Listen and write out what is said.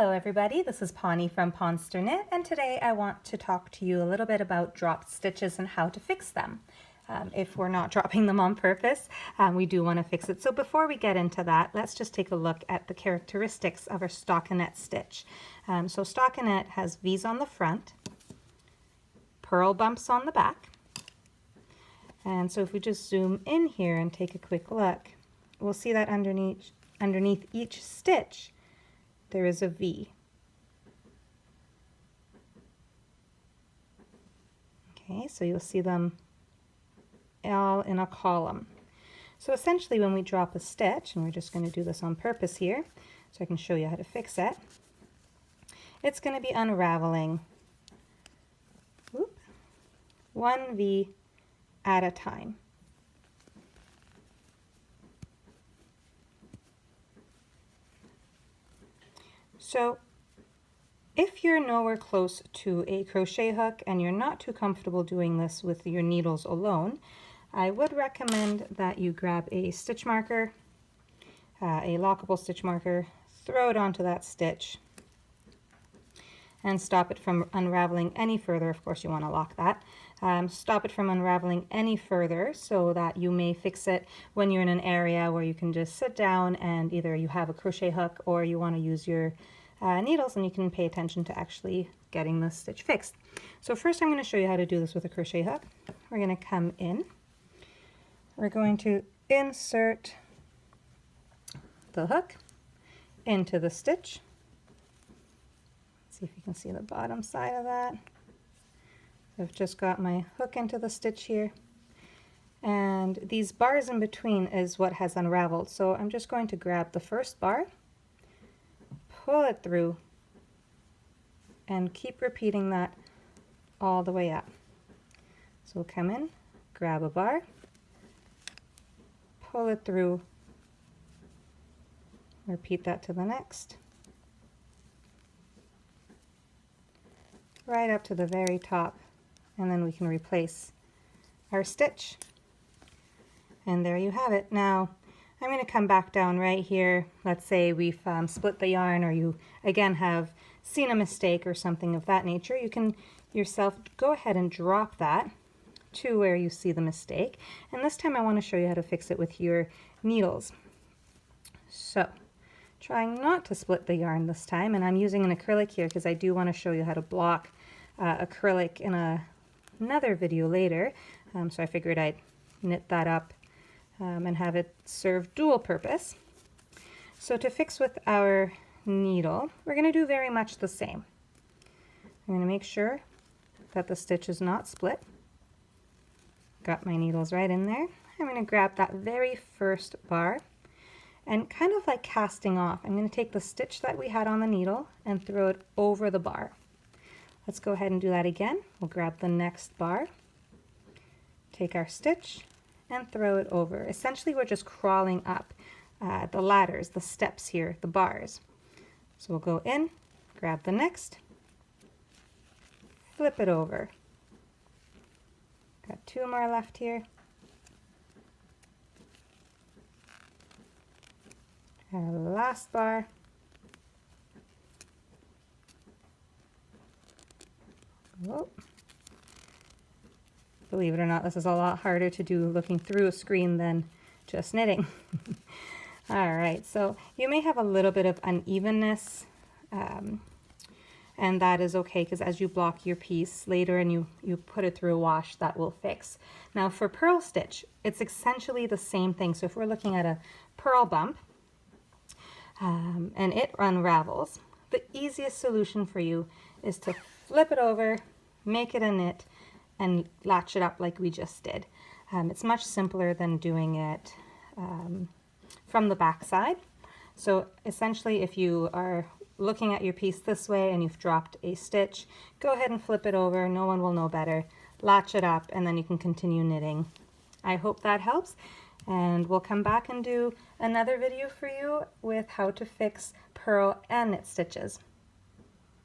Hello everybody, this is Pawnee from Ponnster, and today I want to talk to you a little bit about dropped stitches and how to fix them. If we're not dropping them on purpose, we do want to fix it. So before we get into that, let's just take a look at the characteristics of our stockinette stitch. So stockinette has V's on the front, purl bumps on the back, and so if we just zoom in here and take a quick look, we'll see that underneath each stitch there is a V. Okay, so you'll see them all in a column. So essentially when we drop a stitch, and we're just going to do this on purpose here so I can show you how to fix it, it's going to be unraveling one V at a time. So if you're nowhere close to a crochet hook and you're not too comfortable doing this with your needles alone, I would recommend that you grab a stitch marker, a lockable stitch marker, throw it onto that stitch and stop it from unraveling any further. Of course you want to lock that. Stop it from unraveling any further so that you may fix it when you're in an area where you can just sit down and either you have a crochet hook or you want to use your needles, and you can pay attention to actually getting the stitch fixed. So first I'm going to show you how to do this with a crochet hook. We're going to come in. We're going to insert the hook into the stitch. Let's see if you can see the bottom side of that. So I've just got my hook into the stitch here, and these bars in between is what has unraveled. So I'm just going to grab the first bar, pull it through, and keep repeating that all the way up. So we'll come in, grab a bar, pull it through, repeat that to the next, right up to the very top, and then we can replace our stitch. And there you have it. Now I'm going to come back down right here. Let's say we've split the yarn, or you again have seen a mistake or something of that nature. You can yourself go ahead and drop that to where you see the mistake. And this time I want to show you how to fix it with your needles. So trying not to split the yarn this time, and I'm using an acrylic here because I do want to show you how to block acrylic in another video later. So I figured I'd knit that up and have it serve dual purpose. So to fix with our needle, we're going to do very much the same. I'm going to make sure that the stitch is not split. Got my needles right in there. I'm going to grab that very first bar and kind of like casting off, I'm going to take the stitch that we had on the needle and throw it over the bar. Let's go ahead and do that again. We'll grab the next bar, take our stitch, and throw it over. Essentially we're just crawling up the ladders, the steps here, the bars. So we'll go in, grab the next, flip it over. Got two more left here. Our last bar. Whoa. Believe it or not, this is a lot harder to do looking through a screen than just knitting. All right, so you may have a little bit of unevenness, and that is okay, because as you block your piece later and you put it through a wash, that will fix. Now for purl stitch, it's essentially the same thing. So if we're looking at a purl bump and it unravels, the easiest solution for you is to flip it over, make it a knit, and latch it up like we just did. It's much simpler than doing it from the back side. So essentially if you are looking at your piece this way and you've dropped a stitch, go ahead and flip it over, no one will know better, latch it up, and then you can continue knitting. I hope that helps, and we'll come back and do another video for you with how to fix purl and knit stitches.